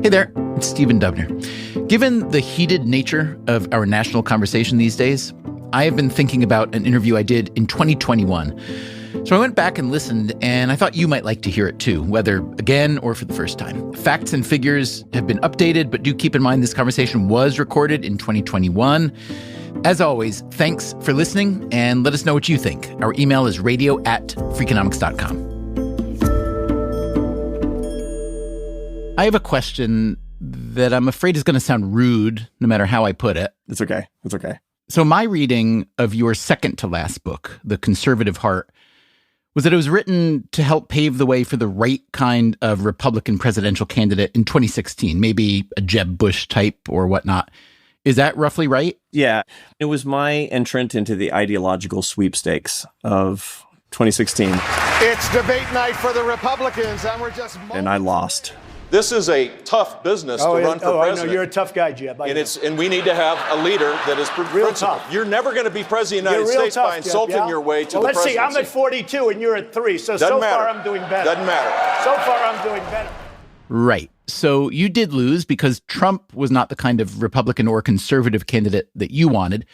Hey there, it's Stephen Dubner. Given the heated nature of our national conversation these days, I have been thinking about an interview I did in 2021. So I went back and listened, and I thought you might like to hear it too, whether again or for the first time. Facts and figures have been updated, but do keep in mind this conversation was recorded in 2021. As always, thanks for listening, and let us know what you think. Our email is radio@freakonomics.com. I have a question that I'm afraid is going to sound rude, no matter how I put it. It's okay. It's okay. So my reading of your second-to-last book, The Conservative Heart, was that it was written to help pave the way for the right kind of Republican presidential candidate in 2016, maybe a Jeb Bush type or whatnot. Is that roughly right? Yeah. It was my entrant into the ideological sweepstakes of 2016. It's debate night for the Republicans, and I lost. This is a tough business to run for president. I know. You're a tough guy, Jeb. And we need to have a leader that is principled. Tough. You're never going to be president of the United States by insulting your way to the presidency. Let's see. I'm at 42 and you're at 3. So far I'm doing better. Doesn't matter. So far I'm doing better. Right. So you did lose because Trump was not the kind of Republican or conservative candidate that you wanted.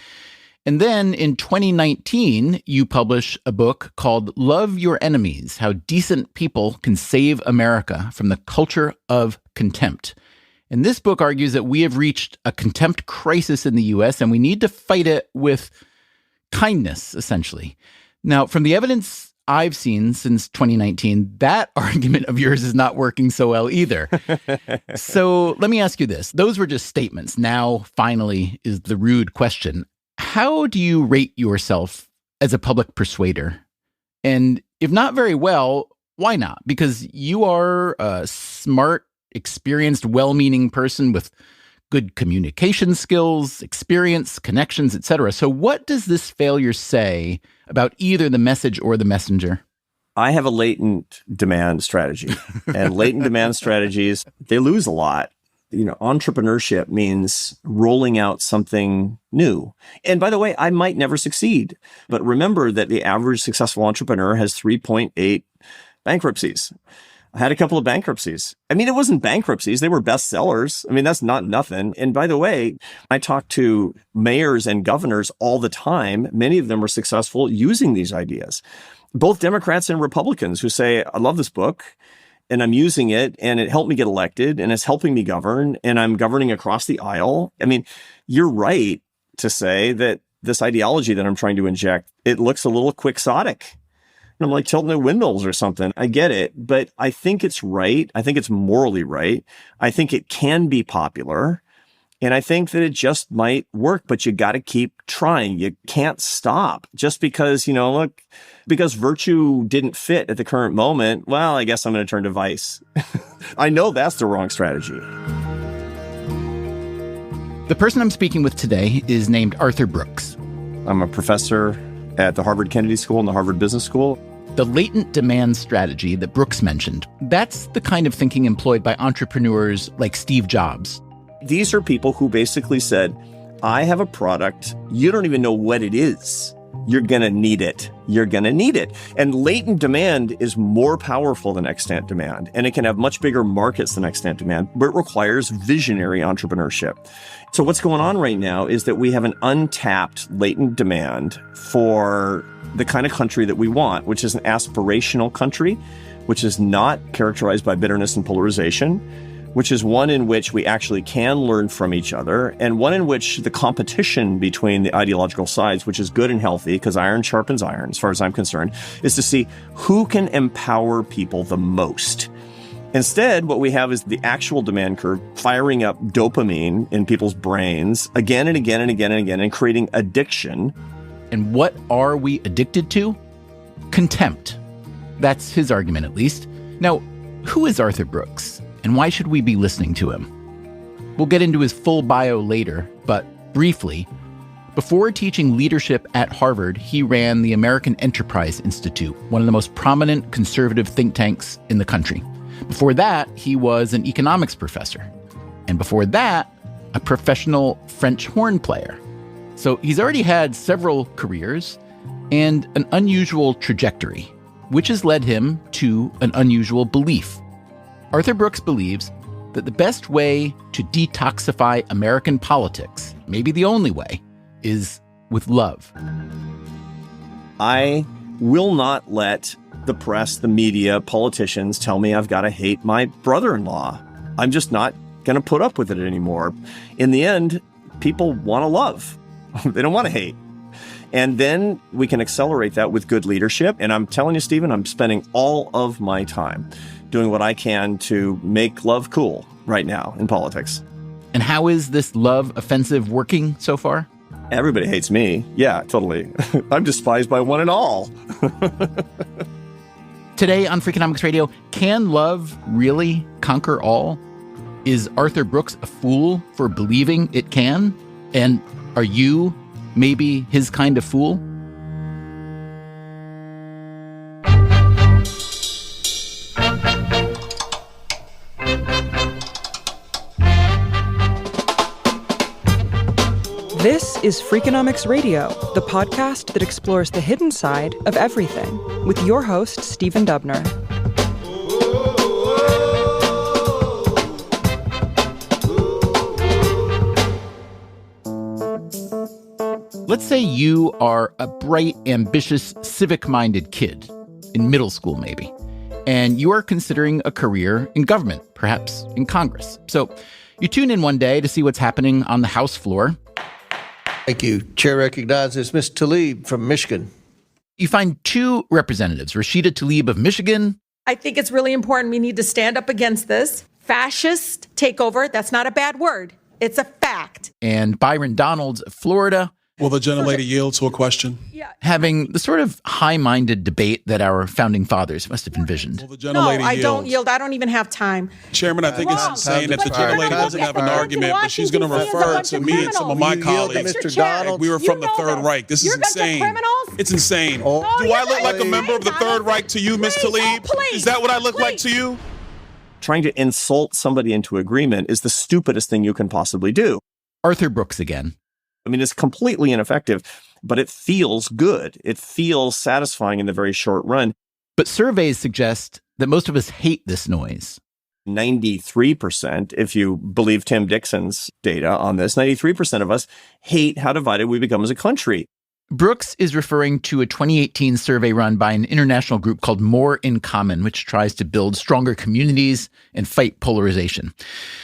And then in 2019, you publish a book called Love Your Enemies: How Decent People Can Save America from the Culture of Contempt. And this book argues that we have reached a contempt crisis in the U.S. and we need to fight it with kindness, essentially. Now, from the evidence I've seen since 2019, that argument of yours is not working so well either. So let me ask you this. Those were just statements. Now, finally, is the rude question. How do you rate yourself as a public persuader? And if not very well, why not? Because you are a smart, experienced, well-meaning person with good communication skills, experience, connections, etc. So what does this failure say about either the message or the messenger? I have a latent demand strategy. And latent demand strategies, they lose a lot. Entrepreneurship means rolling out something new. And by the way, I might never succeed. But remember that the average successful entrepreneur has 3.8 bankruptcies. I had a couple of bankruptcies. It wasn't bankruptcies. They were bestsellers. That's not nothing. And by the way, I talk to mayors and governors all the time. Many of them are successful using these ideas. Both Democrats and Republicans who say, I love this book and I'm using it and it helped me get elected and it's helping me govern and I'm governing across the aisle. You're right to say that this ideology that I'm trying to inject, it looks a little quixotic. I'm like tilting the windmills or something. I get it, but I think it's right. I think it's morally right. I think it can be popular. And I think that it just might work, but you got to keep trying. You can't stop just because, because virtue didn't fit at the current moment. Well, I guess I'm going to turn to vice. I know that's the wrong strategy. The person I'm speaking with today is named Arthur Brooks. I'm a professor at the Harvard Kennedy School and the Harvard Business School. The latent demand strategy that Brooks mentioned, that's the kind of thinking employed by entrepreneurs like Steve Jobs. These are people who basically said, I have a product. You don't even know what it is. You're going to need it. You're going to need it. And latent demand is more powerful than extant demand. And it can have much bigger markets than extant demand, but it requires visionary entrepreneurship. So what's going on right now is that we have an untapped latent demand for the kind of country that we want, which is an aspirational country, which is not characterized by bitterness and polarization, which is one in which we actually can learn from each other, and one in which the competition between the ideological sides, which is good and healthy, because iron sharpens iron, as far as I'm concerned, is to see who can empower people the most. Instead, what we have is the actual demand curve firing up dopamine in people's brains again and again and again and again and creating addiction. And what are we addicted to? Contempt. That's his argument, at least. Now, who is Arthur Brooks? And why should we be listening to him? We'll get into his full bio later, but briefly, before teaching leadership at Harvard, he ran the American Enterprise Institute, one of the most prominent conservative think tanks in the country. Before that, he was an economics professor. And before that, a professional French horn player. So he's already had several careers and an unusual trajectory, which has led him to an unusual belief. Arthur Brooks believes that the best way to detoxify American politics, maybe the only way, is with love. I will not let the press, the media, politicians tell me I've got to hate my brother-in-law. I'm just not going to put up with it anymore. In the end, people want to love. They don't want to hate. And then we can accelerate that with good leadership. And I'm telling you, Stephen, I'm spending all of my time doing what I can to make love cool right now in politics. And how is this love offensive working so far? Everybody hates me. Yeah, totally. I'm despised by one and all. Today on Freakonomics Radio, can love really conquer all? Is Arthur Brooks a fool for believing it can? And are you maybe his kind of fool? This is Freakonomics Radio, the podcast that explores the hidden side of everything, with your host, Stephen Dubner. Let's say you are a bright, ambitious, civic-minded kid, in middle school maybe, and you are considering a career in government, perhaps in Congress. So you tune in one day to see what's happening on the House floor. Thank you. Chair recognizes Ms. Tlaib from Michigan. You find two representatives, Rashida Tlaib of Michigan. I think it's really important. We need to stand up against this fascist takeover. That's not a bad word. It's a fact. And Byron Donalds of Florida. Will the gentlelady yield to a question? Yeah. Having the sort of high-minded debate that our founding fathers must have envisioned. Will the gentlelady No, I yield? don't yield. I don't even have time. Chairman, I think it's insane if the gentlelady doesn't have an argument, but she's going to refer to me and some of my colleagues. Mr. Donald. We were from the Third Reich. This is insane. It's insane. Do I look like a member of the Third Reich to you, Ms. Tlaib? Is that what I look like to you? Trying to insult somebody into agreement is the stupidest thing you can possibly do. Arthur Brooks again. I mean, it's completely ineffective, but it feels good. It feels satisfying in the very short run. But surveys suggest that most of us hate this noise. 93%, if you believe Tim Dixon's data on this, 93% of us hate how divided we become as a country. Brooks is referring to a 2018 survey run by an international group called More in Common, which tries to build stronger communities and fight polarization.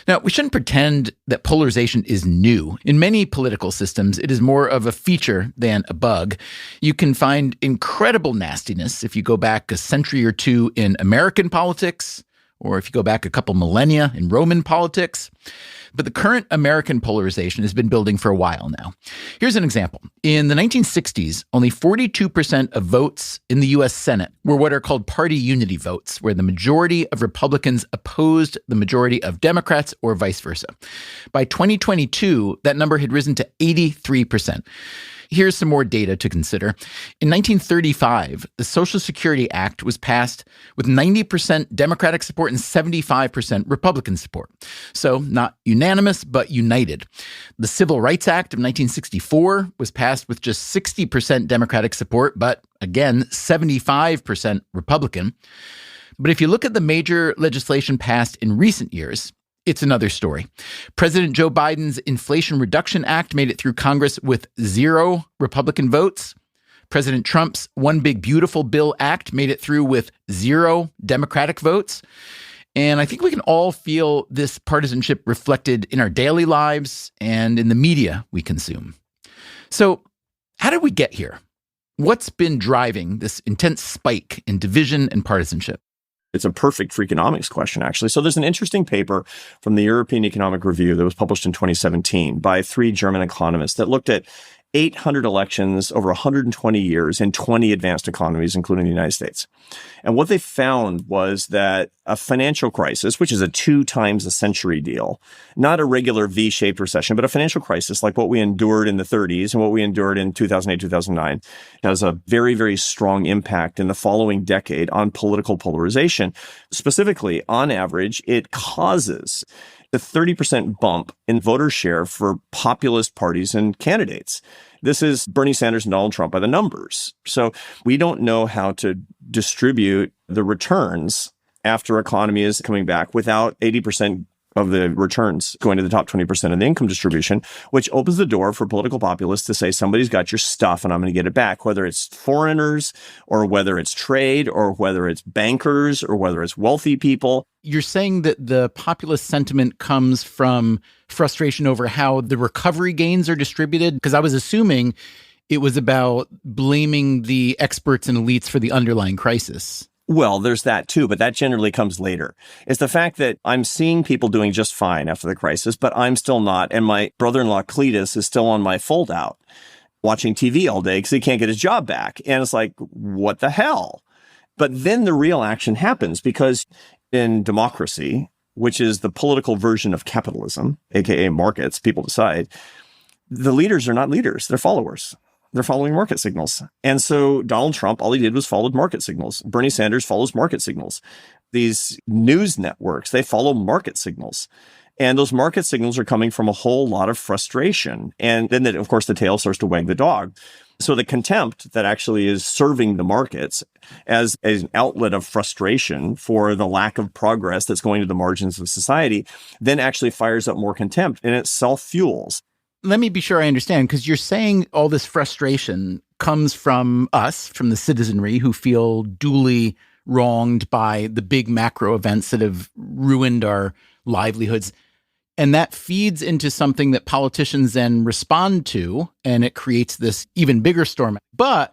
Now, we shouldn't pretend that polarization is new. In many political systems, it is more of a feature than a bug. You can find incredible nastiness if you go back a century or two in American politics, or if you go back a couple millennia in Roman politics. But the current American polarization has been building for a while now. Here's an example. In the 1960s, only 42% of votes in the U.S. Senate were what are called party unity votes, where the majority of Republicans opposed the majority of Democrats or vice versa. By 2022, that number had risen to 83%. Here's some more data to consider. In 1935, the Social Security Act was passed with 90% Democratic support and 75% Republican support. So not unanimous, but united. The Civil Rights Act of 1964 was passed with just 60% Democratic support, but again, 75% Republican. But if you look at the major legislation passed in recent years, it's another story. President Joe Biden's Inflation Reduction Act made it through Congress with 0 Republican votes. President Trump's One Big Beautiful Bill Act made it through with 0 Democratic votes. And I think we can all feel this partisanship reflected in our daily lives and in the media we consume. So, how did we get here? What's been driving this intense spike in division and partisanship? It's a perfect Freakonomics question, actually. So there's an interesting paper from the European Economic Review that was published in 2017 by 3 German economists that looked at 800 elections over 120 years in 20 advanced economies, including the United States. And what they found was that a financial crisis, which is a 2 times a century deal, not a regular V-shaped recession, but a financial crisis like what we endured in the 30s and what we endured in 2008, 2009, has a very, very strong impact in the following decade on political polarization. Specifically, on average, it causes the 30% bump in voter share for populist parties and candidates. This is Bernie Sanders and Donald Trump by the numbers. So we don't know how to distribute the returns after economy is coming back without 80% of the returns going to the top 20% of the income distribution, which opens the door for political populists to say, somebody's got your stuff and I'm going to get it back, whether it's foreigners or whether it's trade or whether it's bankers or whether it's wealthy people. You're saying that the populist sentiment comes from frustration over how the recovery gains are distributed? Because I was assuming it was about blaming the experts and elites for the underlying crisis. Well, there's that too, but that generally comes later. It's the fact that I'm seeing people doing just fine after the crisis, but I'm still not. And my brother-in-law Cletus is still on my fold-out watching TV all day because he can't get his job back. And it's like, what the hell? But then the real action happens because in democracy, which is the political version of capitalism, aka markets, people decide, the leaders are not leaders, they're followers. They're following market signals. And so Donald Trump, all he did was followed market signals. Bernie Sanders follows market signals. These news networks, they follow market signals. And those market signals are coming from a whole lot of frustration. And then, of course, the tail starts to wag the dog. So the contempt that actually is serving the markets as an outlet of frustration for the lack of progress that's going to the margins of society, then actually fires up more contempt and it self-fuels. Let me be sure I understand, because you're saying all this frustration comes from us, from the citizenry, who feel duly wronged by the big macro events that have ruined our livelihoods. And that feeds into something that politicians then respond to, and it creates this even bigger storm. But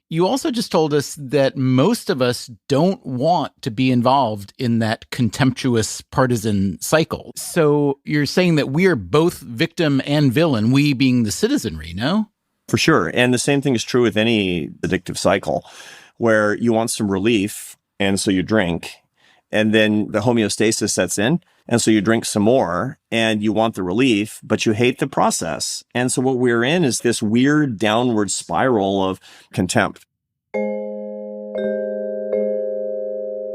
you also just told us that most of us don't want to be involved in that contemptuous partisan cycle. So you're saying that we are both victim and villain, we being the citizenry, no? For sure. And the same thing is true with any addictive cycle where you want some relief, and so you drink, and then the homeostasis sets in. And so you drink some more and you want the relief, but you hate the process. And so what we're in is this weird downward spiral of contempt.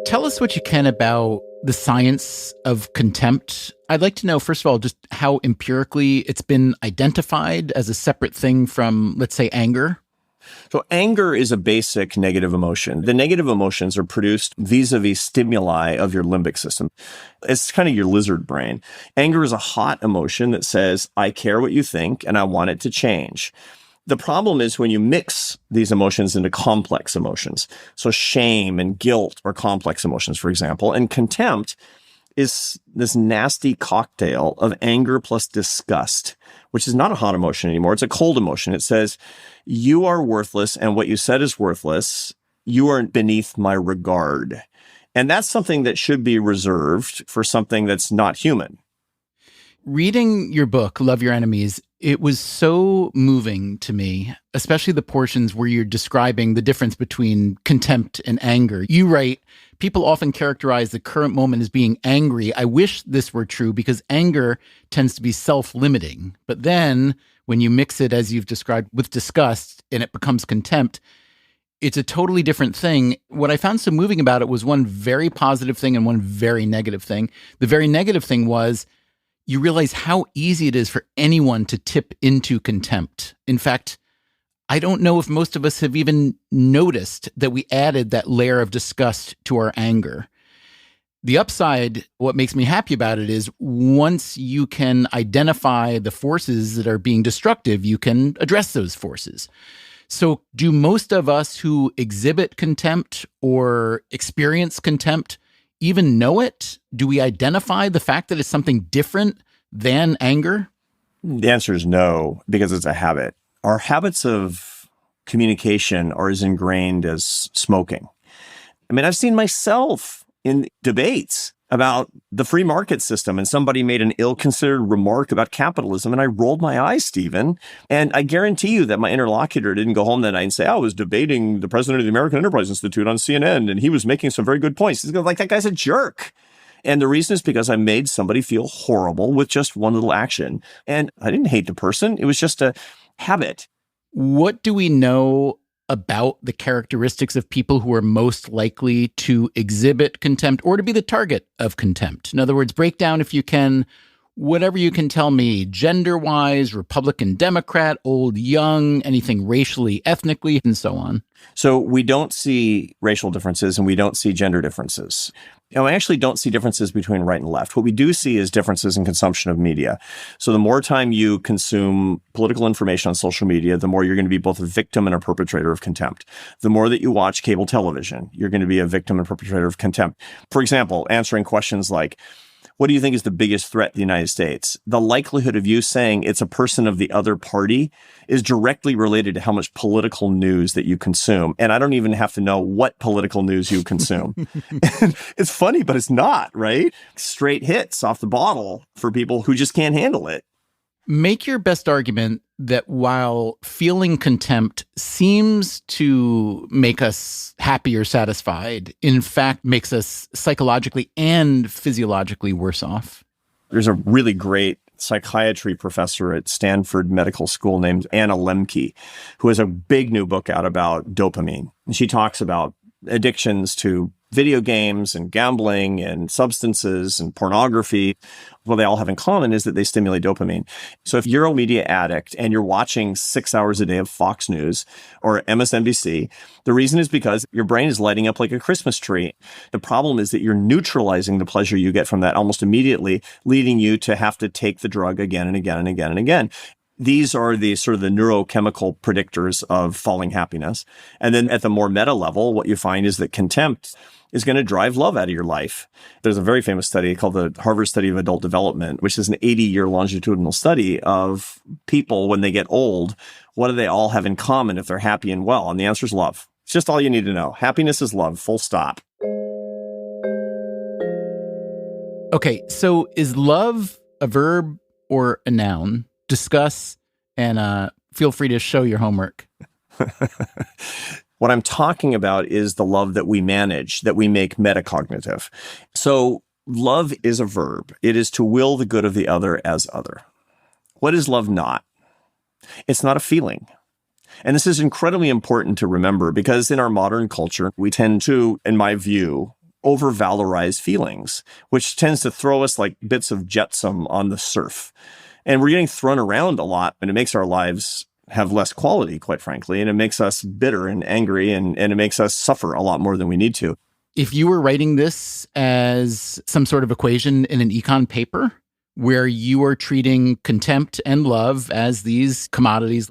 Tell us what you can about the science of contempt. I'd like to know, first of all, just how empirically it's been identified as a separate thing from, let's say, anger. So anger is a basic negative emotion. The negative emotions are produced vis-a-vis stimuli of your limbic system. It's kind of your lizard brain. Anger is a hot emotion that says, I care what you think and I want it to change. The problem is when you mix these emotions into complex emotions. So shame and guilt are complex emotions, for example, and contempt is this nasty cocktail of anger plus disgust, which is not a hot emotion anymore. It's a cold emotion. It says, you are worthless and what you said is worthless. You are beneath my regard. And that's something that should be reserved for something that's not human. Reading your book, Love Your Enemies, it was so moving to me, especially the portions where you're describing the difference between contempt and anger. You write, people often characterize the current moment as being angry. I wish this were true because anger tends to be self-limiting. But then when you mix it, as you've described, with disgust and it becomes contempt, it's a totally different thing. What I found so moving about it was one very positive thing and one very negative thing. The very negative thing was you realize how easy it is for anyone to tip into contempt. In fact, I don't know if most of us have even noticed that we added that layer of disgust to our anger. The upside, what makes me happy about it is once you can identify the forces that are being destructive, you can address those forces. So do most of us who exhibit contempt or experience contempt even know it? Do we identify the fact that it's something different than anger? The answer is no, because it's a habit. Our habits of communication are as ingrained as smoking. I mean, I've seen myself in debates about the free market system, and somebody made an ill-considered remark about capitalism, and I rolled my eyes, Stephen. And I guarantee you that my interlocutor didn't go home that night and say, I was debating the president of the American Enterprise Institute on CNN, and he was making some very good points. He's like, that guy's a jerk. And the reason is because I made somebody feel horrible with just one little action. And I didn't hate the person. It was just a habit. What do we know about the characteristics of people who are most likely to exhibit contempt or to be the target of contempt? In other words, break down, if you can, whatever you can tell me, gender-wise, Republican, Democrat, old, young, anything racially, ethnically, and so on. So we don't see racial differences and we don't see gender differences. I actually don't see differences between right and left. What we do see is differences in consumption of media. So the more time you consume political information on social media, the more you're going to be both a victim and a perpetrator of contempt. The more that you watch cable television, you're going to be a victim and perpetrator of contempt. For example, answering questions like, what do you think is the biggest threat to the United States? The likelihood of you saying it's a person of the other party is directly related to how much political news that you consume. And I don't even have to know what political news you consume. It's funny, but it's not, right? Straight hits off the bottle for people who just can't handle it. Make your best argument that while feeling contempt seems to make us happy or satisfied, in fact makes us psychologically and physiologically worse off. There's a really great psychiatry professor at Stanford Medical School named Anna Lemke, who has a big new book out about dopamine. And she talks about addictions to video games and gambling and substances and pornography. What they all have in common is that they stimulate dopamine. So if you're a media addict and you're watching 6 hours a day of Fox News or MSNBC, the reason is because your brain is lighting up like a Christmas tree. The problem is that you're neutralizing the pleasure you get from that almost immediately, leading you to have to take the drug again and again and again and again. These are the sort of the neurochemical predictors of falling happiness. And then at the more meta level, what you find is that contempt is going to drive love out of your life. There's a very famous study called the Harvard Study of Adult Development, which is an 80-year longitudinal study of people when they get old. What do they all have in common if they're happy and well? And the answer is love. It's just all you need to know. Happiness is love, full stop. Okay, so is love a verb or a noun? Discuss and feel free to show your homework. What I'm talking about is the love that we manage, that we make metacognitive. So love is a verb. It is to will the good of the other as other. What is love not? It's not a feeling. And this is incredibly important to remember because in our modern culture, we tend to, in my view, over-valorize feelings, which tends to throw us like bits of jetsam on the surf. And we're getting thrown around a lot, and it makes our lives have less quality, quite frankly, and it makes us bitter and angry, and it makes us suffer a lot more than we need to. If you were writing this as some sort of equation in an econ paper, where you are treating contempt and love as these commodities,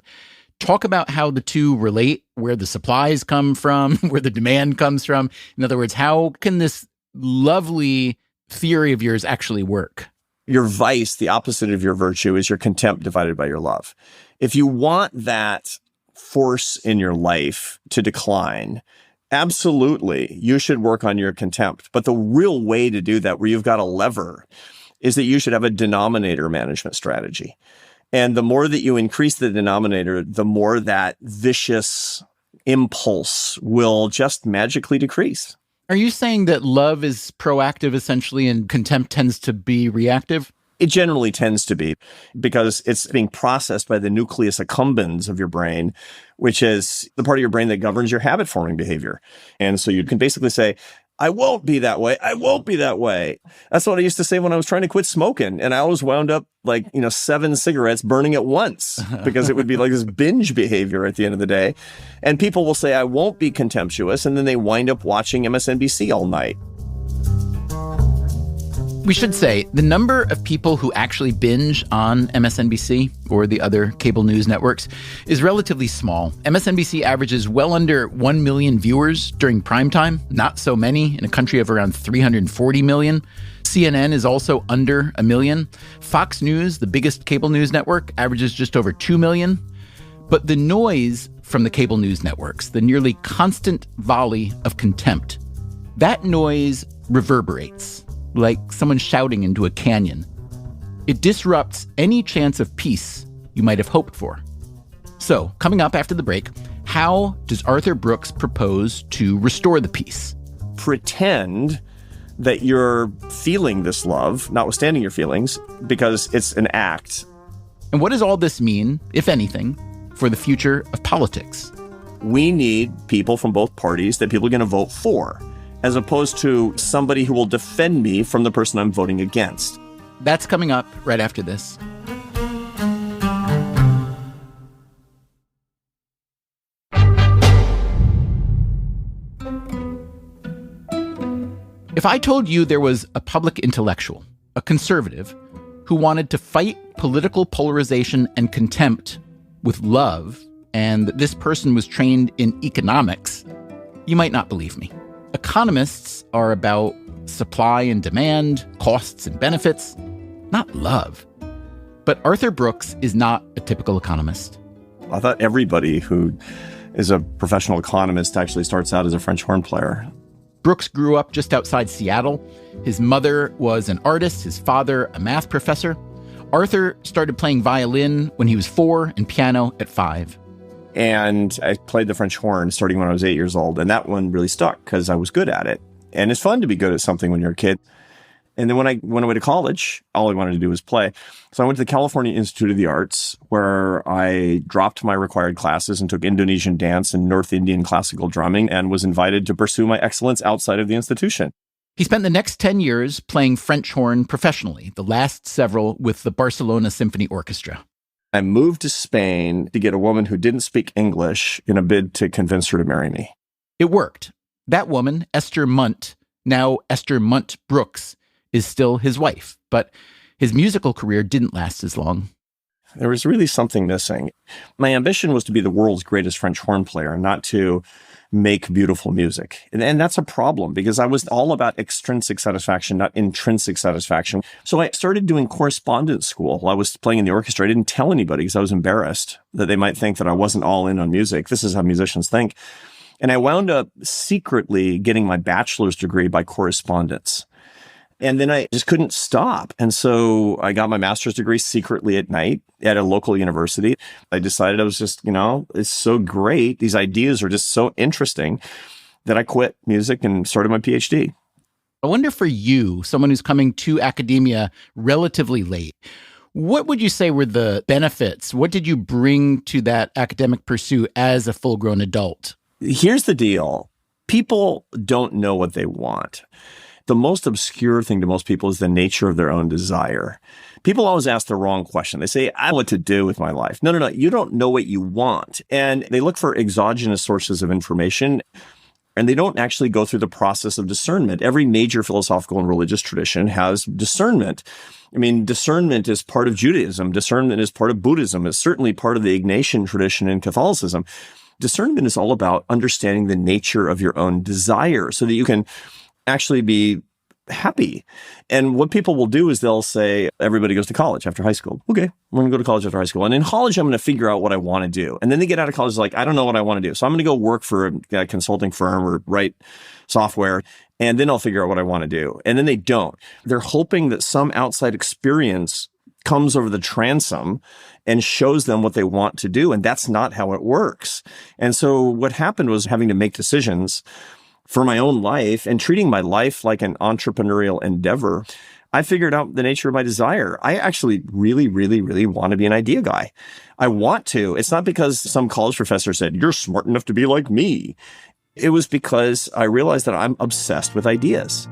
talk about how the two relate, where the supplies come from, where the demand comes from. In other words, how can this lovely theory of yours actually work? Your vice, the opposite of your virtue, is your contempt divided by your love. If you want that force in your life to decline, absolutely, you should work on your contempt. But the real way to do that, where you've got a lever, is that you should have a denominator management strategy. And the more that you increase the denominator, the more that vicious impulse will just magically decrease. Are you saying that love is proactive essentially and contempt tends to be reactive? It generally tends to be because it's being processed by the nucleus accumbens of your brain, which is the part of your brain that governs your habit forming behavior. And so you can basically say, I won't be that way. I won't be that way. That's what I used to say when I was trying to quit smoking. And I always wound up 7 cigarettes burning at once because it would be like this binge behavior at the end of the day. And people will say, I won't be contemptuous. And then they wind up watching MSNBC all night. We should say the number of people who actually binge on MSNBC or the other cable news networks is relatively small. MSNBC averages well under 1 million viewers during primetime, not so many in a country of around 340 million. CNN is also under 1 million. Fox News, the biggest cable news network, averages just over 2 million. But the noise from the cable news networks, the nearly constant volley of contempt, that noise reverberates like someone shouting into a canyon. It disrupts any chance of peace you might have hoped for. So, coming up after the break, how does Arthur Brooks propose to restore the peace? Pretend that you're feeling this love, notwithstanding your feelings, because it's an act. And what does all this mean, if anything, for the future of politics? We need people from both parties that people are going to vote for, as opposed to somebody who will defend me from the person I'm voting against. That's coming up right after this. If I told you there was a public intellectual, a conservative, who wanted to fight political polarization and contempt with love, and that this person was trained in economics, you might not believe me. Economists are about supply and demand, costs and benefits, not love. But Arthur Brooks is not a typical economist. I thought everybody who is a professional economist actually starts out as a French horn player. Brooks grew up just outside Seattle. His mother was an artist, his father a math professor. Arthur started playing violin when he was 4 and piano at 5. And I played the French horn starting when I was 8 years old. And that one really stuck because I was good at it. And it's fun to be good at something when you're a kid. And then when I went away to college, all I wanted to do was play. So I went to the California Institute of the Arts, where I dropped my required classes and took Indonesian dance and North Indian classical drumming and was invited to pursue my excellence outside of the institution. He spent the next 10 years playing French horn professionally, the last several with the Barcelona Symphony Orchestra. I moved to Spain to get a woman who didn't speak English in a bid to convince her to marry me. It worked. That woman, Esther Munt, now Esther Munt Brooks, is still his wife, but his musical career didn't last as long. There was really something missing. My ambition was to be the world's greatest French horn player, not to make beautiful music. And that's a problem because I was all about extrinsic satisfaction, not intrinsic satisfaction. So I started doing correspondence school while I was playing in the orchestra. I didn't tell anybody because I was embarrassed that they might think that I wasn't all in on music. This is how musicians think. And I wound up secretly getting my bachelor's degree by correspondence. And then I just couldn't stop. And so I got my master's degree secretly at night at a local university. I decided I was just, it's so great. These ideas are just so interesting that I quit music and started my PhD. I wonder for you, someone who's coming to academia relatively late, what would you say were the benefits? What did you bring to that academic pursuit as a full-grown adult? Here's the deal. People don't know what they want. The most obscure thing to most people is the nature of their own desire. People always ask the wrong question. They say, I know what to do with my life. No, you don't know what you want. And they look for exogenous sources of information, and they don't actually go through the process of discernment. Every major philosophical and religious tradition has discernment. I mean, discernment is part of Judaism. Discernment is part of Buddhism. It's certainly part of the Ignatian tradition in Catholicism. Discernment is all about understanding the nature of your own desire so that you can actually be happy. And what people will do is they'll say, everybody goes to college after high school. Okay, I'm going to go to college after high school. And in college, I'm going to figure out what I want to do. And then they get out of college like, I don't know what I want to do. So I'm going to go work for a consulting firm or write software, and then I'll figure out what I want to do. And then they don't. They're hoping that some outside experience comes over the transom and shows them what they want to do. And that's not how it works. And so what happened was having to make decisions for my own life and treating my life like an entrepreneurial endeavor. I figured out the nature of my desire. I actually really, really, really want to be an idea guy. I want to. It's not because some college professor said, you're smart enough to be like me. It was because I realized that I'm obsessed with ideas.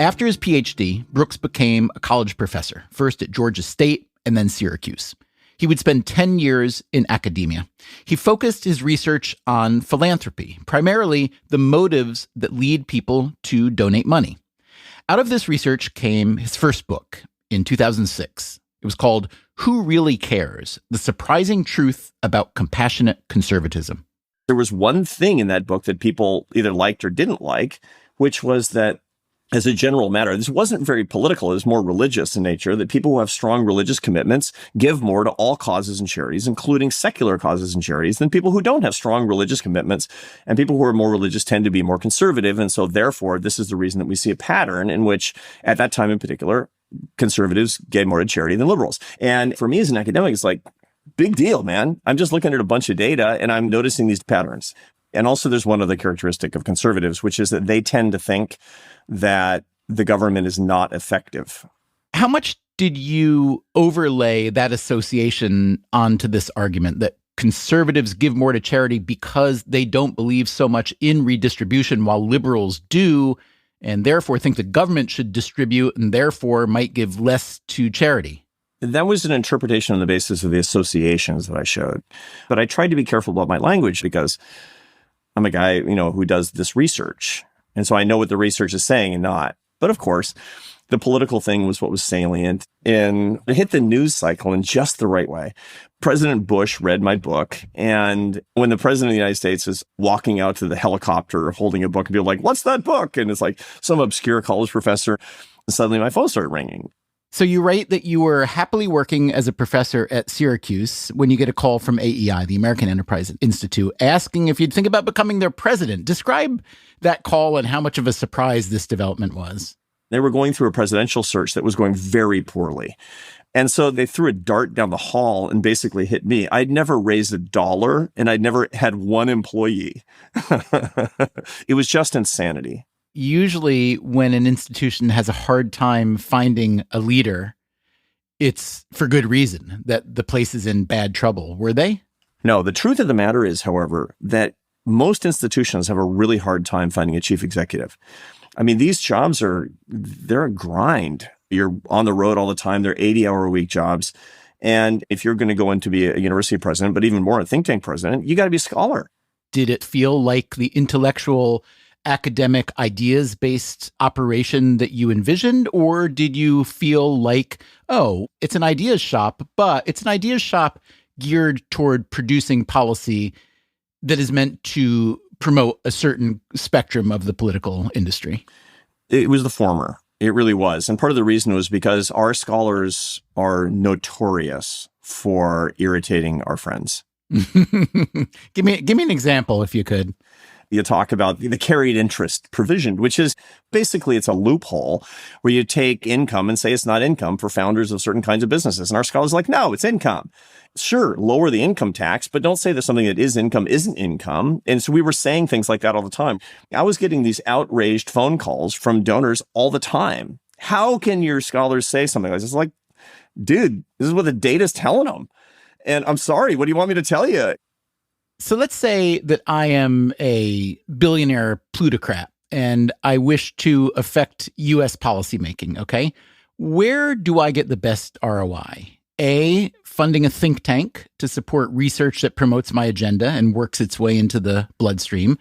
After his PhD, Brooks became a college professor, first at Georgia State and then Syracuse. He would spend 10 years in academia. He focused his research on philanthropy, primarily the motives that lead people to donate money. Out of this research came his first book in 2006. It was called Who Really Cares? The Surprising Truth About Compassionate Conservatism. There was one thing in that book that people either liked or didn't like, which was that as a general matter, this wasn't very political. It was more religious in nature, that people who have strong religious commitments give more to all causes and charities, including secular causes and charities, than people who don't have strong religious commitments. And people who are more religious tend to be more conservative. And so therefore, this is the reason that we see a pattern in which, at that time in particular, conservatives gave more to charity than liberals. And for me as an academic, it's like, big deal, man. I'm just looking at a bunch of data and I'm noticing these patterns. And also there's one other characteristic of conservatives, which is that they tend to think that the government is not effective. How much did you overlay that association onto this argument that conservatives give more to charity because they don't believe so much in redistribution while liberals do, and therefore think the government should distribute and therefore might give less to charity? That was an interpretation on the basis of the associations that I showed. But I tried to be careful about my language because I'm a guy, who does this research. And so I know what the research is saying and not. But of course, the political thing was what was salient. And it hit the news cycle in just the right way. President Bush read my book. And when the president of the United States is walking out to the helicopter holding a book and people are like, what's that book? And it's like some obscure college professor. And suddenly my phone started ringing. So you write that you were happily working as a professor at Syracuse when you get a call from AEI, the American Enterprise Institute, asking if you'd think about becoming their president. Describe that call and how much of a surprise this development was. They were going through a presidential search that was going very poorly. And so they threw a dart down the hall and basically hit me. I'd never raised $1 and I'd never had one employee. It was just insanity. Usually when an institution has a hard time finding a leader, it's for good reason, that the place is in bad trouble. Were they? No, the truth of the matter is, however, that most institutions have a really hard time finding a chief executive. I mean, these jobs they're a grind. You're on the road all the time. They're 80-hour-a-week jobs. And if you're going to go in to be a university president, but even more a think tank president, you got to be a scholar. Did it feel like the intellectual academic ideas-based operation that you envisioned, or did you feel like, oh, it's an ideas shop, but it's an ideas shop geared toward producing policy that is meant to promote a certain spectrum of the political industry? It was the former. It really was. And part of the reason was because our scholars are notorious for irritating our friends. Give me an example, if you could. You talk about the carried interest provision, which is basically it's a loophole where you take income and say it's not income for founders of certain kinds of businesses. And our scholars are like, no, it's income. Sure, lower the income tax, but don't say that something that is income isn't income. And so we were saying things like that all the time. I was getting these outraged phone calls from donors all the time. How can your scholars say something like this? It's like, dude, this is what the data's telling them. And I'm sorry, what do you want me to tell you? So let's say that I am a billionaire plutocrat and I wish to affect U.S. policymaking, okay? Where do I get the best ROI? A, funding a think tank to support research that promotes my agenda and works its way into the bloodstream.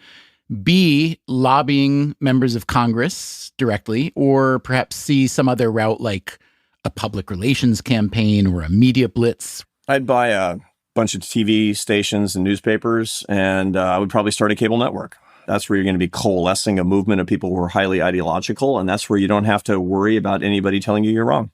B, lobbying members of Congress directly, or perhaps C, some other route like a public relations campaign or a media blitz. I'd buy a bunch of TV stations and newspapers, and I would probably start a cable network. That's where you're going to be coalescing a movement of people who are highly ideological, and that's where you don't have to worry about anybody telling you you're wrong.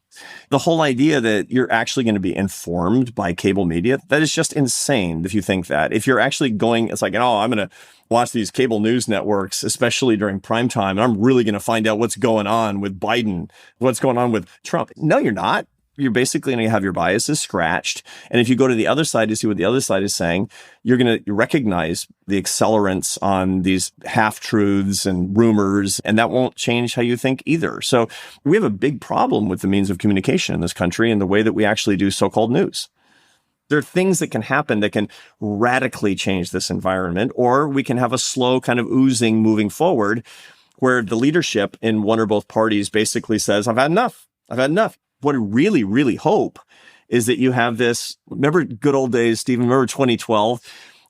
The whole idea that you're actually going to be informed by cable media, that is just insane if you think that. If you're actually going, it's like, oh, I'm going to watch these cable news networks, especially during prime time, and I'm really going to find out what's going on with Biden, what's going on with Trump. No, you're not. You're basically going to have your biases scratched. And if you go to the other side to see what the other side is saying, you're going to recognize the accelerants on these half-truths and rumors, and that won't change how you think either. So we have a big problem with the means of communication in this country and the way that we actually do so-called news. There are things that can happen that can radically change this environment, or we can have a slow kind of oozing moving forward where the leadership in one or both parties basically says, I've had enough. I've had enough. What I really, really hope is that you have this, remember good old days, Stephen, remember 2012?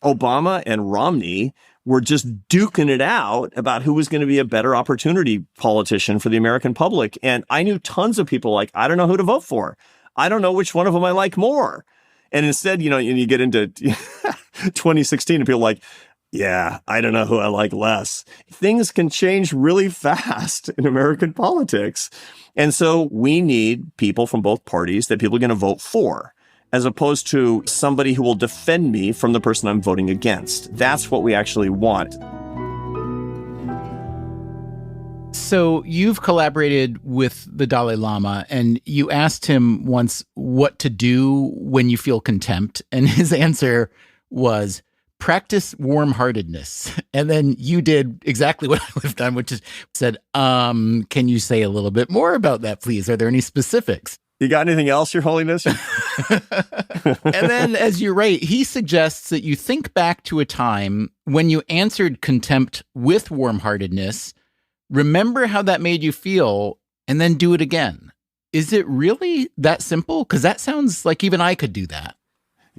Obama and Romney were just duking it out about who was going to be a better opportunity politician for the American public. And I knew tons of people like, I don't know who to vote for. I don't know which one of them I like more. And instead, you get into 2016 and people are like, yeah, I don't know who I like less. Things can change really fast in American politics. And so we need people from both parties that people are going to vote for, as opposed to somebody who will defend me from the person I'm voting against. That's what we actually want. So you've collaborated with the Dalai Lama, and you asked him once what to do when you feel contempt. And his answer was, practice warm-heartedness. And then you did exactly what I would have done, which is said, can you say a little bit more about that, please? Are there any specifics? You got anything else, Your Holiness? And then, as you write, he suggests that you think back to a time when you answered contempt with warm-heartedness, remember how that made you feel, and then do it again. Is it really that simple? Because that sounds like even I could do that.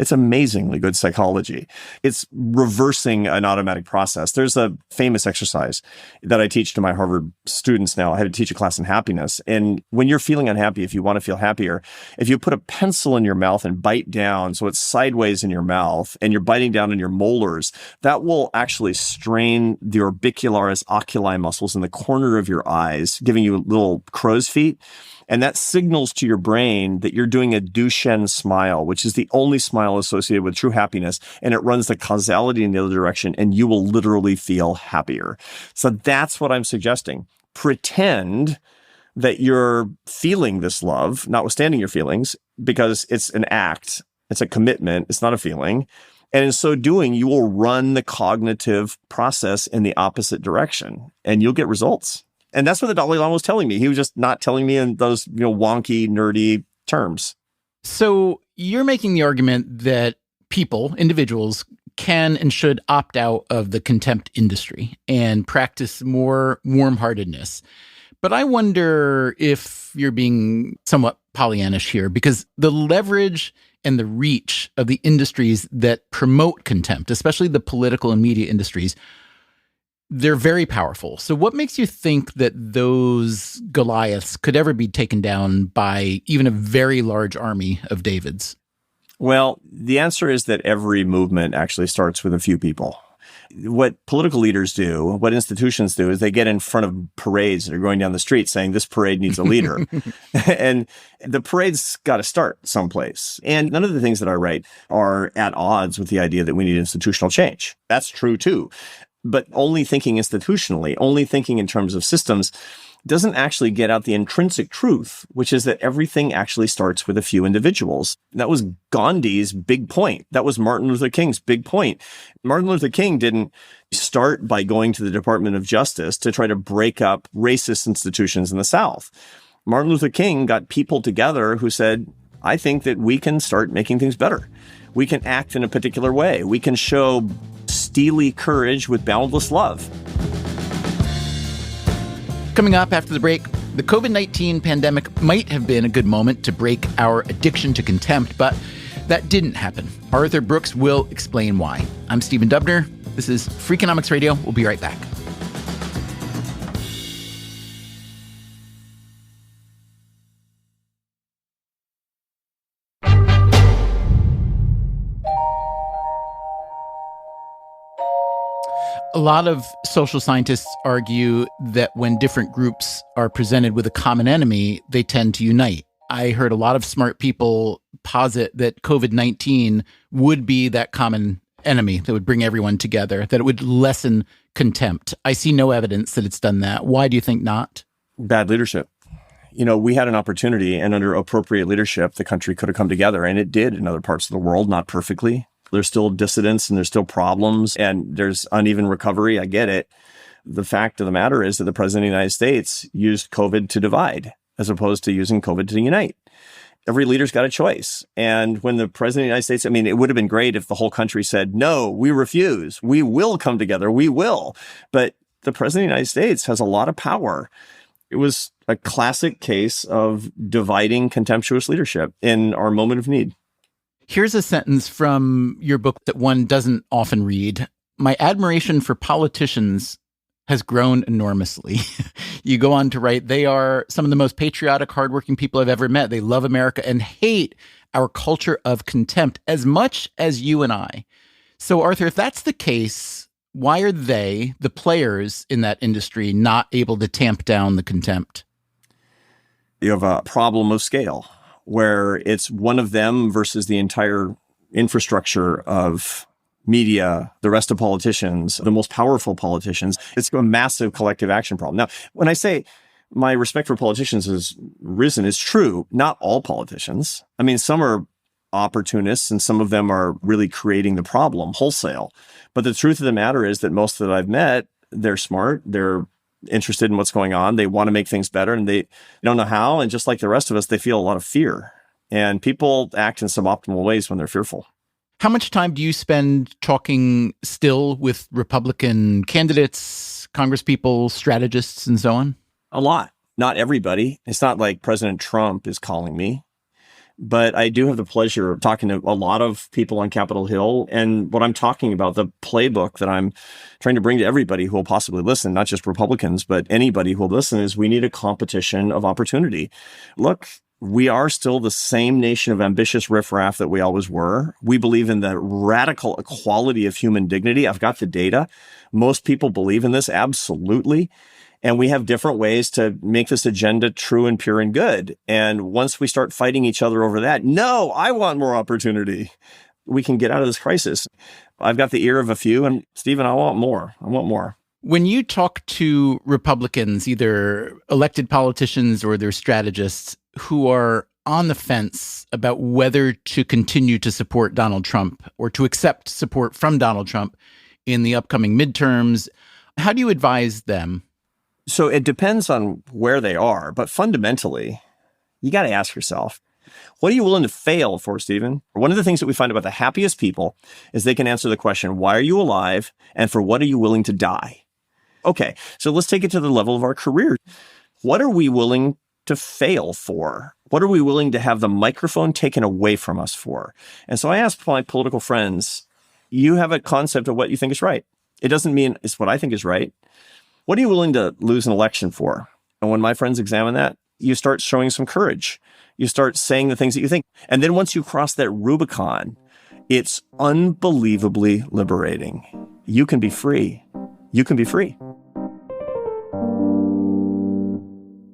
It's amazingly good psychology. It's reversing an automatic process. There's a famous exercise that I teach to my Harvard students now. I had to teach a class in happiness. And when you're feeling unhappy, if you want to feel happier, if you put a pencil in your mouth and bite down so it's sideways in your mouth and you're biting down on your molars, that will actually strain the orbicularis oculi muscles in the corner of your eyes, giving you little crow's feet. And that signals to your brain that you're doing a Duchenne smile, which is the only smile associated with true happiness. And it runs the causality in the other direction, and you will literally feel happier. So that's what I'm suggesting. Pretend that you're feeling this love, notwithstanding your feelings, because it's an act. It's a commitment. It's not a feeling. And in so doing, you will run the cognitive process in the opposite direction, and you'll get results. And that's what the Dalai Lama was telling me. He was just not telling me in those, wonky, nerdy terms. So you're making the argument that people, individuals, can and should opt out of the contempt industry and practice more warm-heartedness. But I wonder if you're being somewhat Pollyannish here, because the leverage and the reach of the industries that promote contempt, especially the political and media industries, they're very powerful. So what makes you think that those Goliaths could ever be taken down by even a very large army of Davids? Well, the answer is that every movement actually starts with a few people. What political leaders do, what institutions do, is they get in front of parades that are going down the street saying this parade needs a leader. And the parade's got to start someplace. And none of the things that I write are at odds with the idea that we need institutional change. That's true too. But only thinking institutionally, only thinking in terms of systems, doesn't actually get out the intrinsic truth, which is that everything actually starts with a few individuals. That was Gandhi's big point. That was Martin Luther King's big point. Martin Luther King didn't start by going to the Department of Justice to try to break up racist institutions in the South. Martin Luther King got people together who said, I think that we can start making things better. We can act in a particular way. We can show steely courage with boundless love. Coming up after the break, the COVID-19 pandemic might have been a good moment to break our addiction to contempt, but that didn't happen. Arthur Brooks will explain why. I'm Stephen Dubner. This is Freakonomics Radio. We'll be right back. A lot of social scientists argue that when different groups are presented with a common enemy, they tend to unite. I heard a lot of smart people posit that COVID-19 would be that common enemy that would bring everyone together, that it would lessen contempt. I see no evidence that it's done that. Why do you think not? Bad leadership. We had an opportunity, and under appropriate leadership, the country could have come together, and it did in other parts of the world, not perfectly. There's still dissidents and there's still problems and there's uneven recovery. I get it. The fact of the matter is that the president of the United States used COVID to divide as opposed to using COVID to unite. Every leader's got a choice. And when the president of the United States, it would have been great if the whole country said, no, we refuse. We will come together. We will. But the president of the United States has a lot of power. It was a classic case of dividing contemptuous leadership in our moment of need. Here's a sentence from your book that one doesn't often read. My admiration for politicians has grown enormously. You go on to write, they are some of the most patriotic, hardworking people I've ever met. They love America and hate our culture of contempt as much as you and I. So, Arthur, if that's the case, why are they, the players in that industry, not able to tamp down the contempt? You have a problem of scale, where it's one of them versus the entire infrastructure of media, the rest of politicians, the most powerful politicians. It's a massive collective action problem. Now, when I say my respect for politicians has risen, it's true. Not all politicians. Some are opportunists and some of them are really creating the problem wholesale. But the truth of the matter is that most that I've met, they're smart, they're interested in what's going on. They want to make things better and they don't know how. And just like the rest of us, they feel a lot of fear. And people act in suboptimal ways when they're fearful. How much time do you spend talking still with Republican candidates, congresspeople, strategists, and so on? A lot. Not everybody. It's not like President Trump is calling me. but I do have the pleasure of talking to a lot of people on Capitol Hill. And what I'm talking about, the playbook that I'm trying to bring to everybody who will possibly listen, not just Republicans, but anybody who will listen, is we need a competition of opportunity. Look, we are still the same nation of ambitious riffraff that we always were. We believe in the radical equality of human dignity. I've got the data. Most people believe in this, absolutely. And we have different ways to make this agenda true and pure and good. And once we start fighting each other over that, no, I want more opportunity, we can get out of this crisis. I've got the ear of a few, and Stephen, I want more. I want more. When you talk to Republicans, either elected politicians or their strategists, who are on the fence about whether to continue to support Donald Trump or to accept support from Donald Trump in the upcoming midterms, how do you advise them? So it depends on where they are, but fundamentally, you got to ask yourself, what are you willing to fail for, Stephen? One of the things that we find about the happiest people is they can answer the question, why are you alive? And for what are you willing to die? Okay, so let's take it to the level of our career. What are we willing to fail for? What are we willing to have the microphone taken away from us for? And so I asked my political friends, you have a concept of what you think is right. It doesn't mean it's what I think is right. What are you willing to lose an election for? And when my friends examine that, you start showing some courage. You start saying the things that you think. And then once you cross that Rubicon, it's unbelievably liberating. You can be free. You can be free.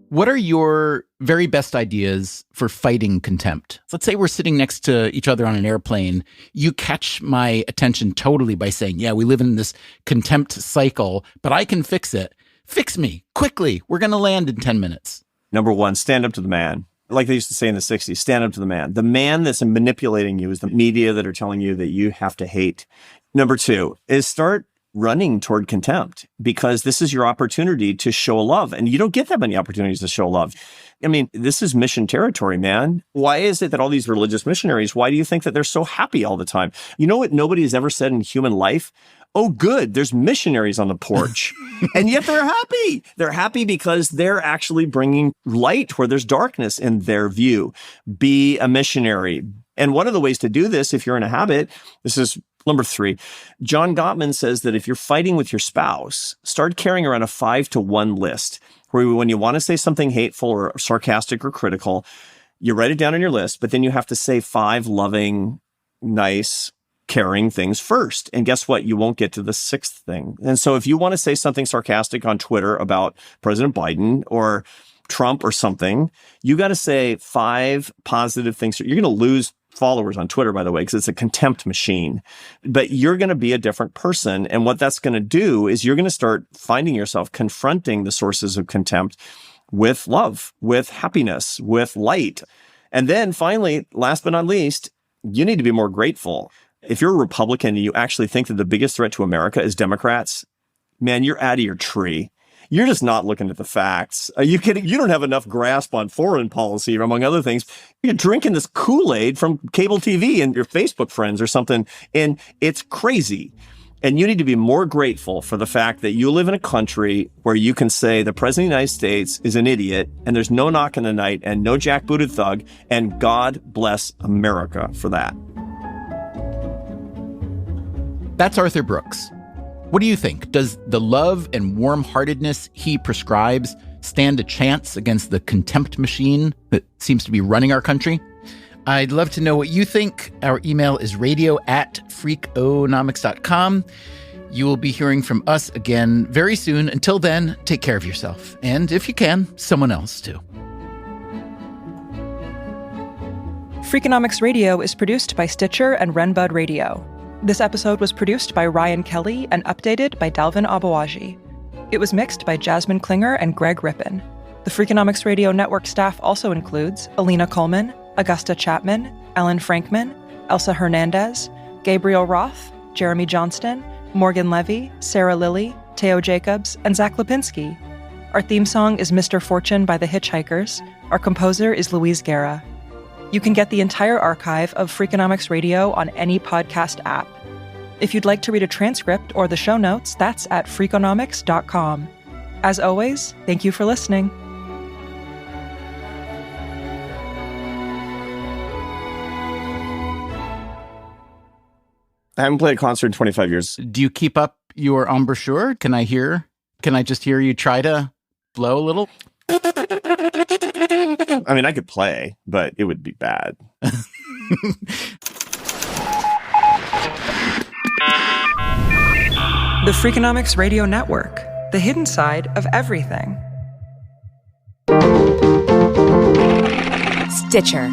What are your very best ideas for fighting contempt? Let's say we're sitting next to each other on an airplane. You catch my attention totally by saying, yeah, we live in this contempt cycle, but I can fix it. Fix me quickly. We're going to land in 10 minutes. Number one, stand up to the man. Like they used to say in the 60s, stand up to the man. The man that's manipulating you is the media that are telling you that you have to hate. Number two is start running toward contempt, because this is your opportunity to show love. And you don't get that many opportunities to show love. I mean, this is mission territory, man. Why is it that all these religious missionaries, why do you think that they're so happy all the time? You know what nobody has ever said in human life? Oh, good, there's missionaries on the porch. And yet they're happy. They're happy because they're actually bringing light where there's darkness in their view. Be a missionary. And one of the ways to do this, if you're in a habit, this is number 3. John Gottman says that if you're fighting with your spouse, start carrying around a 5-to-1 list, where when you want to say something hateful or sarcastic or critical, you write it down on your list, but then you have to say 5 loving, nice, caring things first. And guess what? You won't get to the 6th thing. And so if you want to say something sarcastic on Twitter about President Biden or Trump or something, you got to say 5 positive things. You're going to lose followers on Twitter, by the way, because it's a contempt machine. But you're going to be a different person. And what that's going to do is you're going to start finding yourself confronting the sources of contempt with love, with happiness, with light. And then finally, last but not least, you need to be more grateful. If you're a Republican and you actually think that the biggest threat to America is Democrats, man, you're out of your tree. You're just not looking at the facts. Are you kidding? You don't have enough grasp on foreign policy, among other things. You're drinking this Kool-Aid from cable TV and your Facebook friends or something, and it's crazy. And you need to be more grateful for the fact that you live in a country where you can say the President of the United States is an idiot, and there's no knock in the night and no jackbooted thug, and God bless America for that. That's Arthur Brooks. What do you think? Does the love and warm-heartedness he prescribes stand a chance against the contempt machine that seems to be running our country? I'd love to know what you think. Our email is radio@freakonomics.com. You will be hearing from us again very soon. Until then, take care of yourself. And if you can, someone else too. Freakonomics Radio is produced by Stitcher and Renbud Radio. This episode was produced by Ryan Kelly and updated by Dalvin Abawaji. It was mixed by Jasmine Klinger and Greg Rippin. The Freakonomics Radio Network staff also includes Alina Coleman, Augusta Chapman, Ellen Frankman, Elsa Hernandez, Gabriel Roth, Jeremy Johnston, Morgan Levy, Sarah Lilly, Teo Jacobs, and Zach Lipinski. Our theme song is Mr. Fortune by The Hitchhikers. Our composer is Louise Guerra. You can get the entire archive of Freakonomics Radio on any podcast app. If you'd like to read a transcript or the show notes, that's at Freakonomics.com. As always, thank you for listening. I haven't played a concert in 25 years. Do you keep up your embouchure? Can I just hear you try to blow a little? I mean, I could play, but it would be bad. The Freakonomics Radio Network, the hidden side of everything. Stitcher.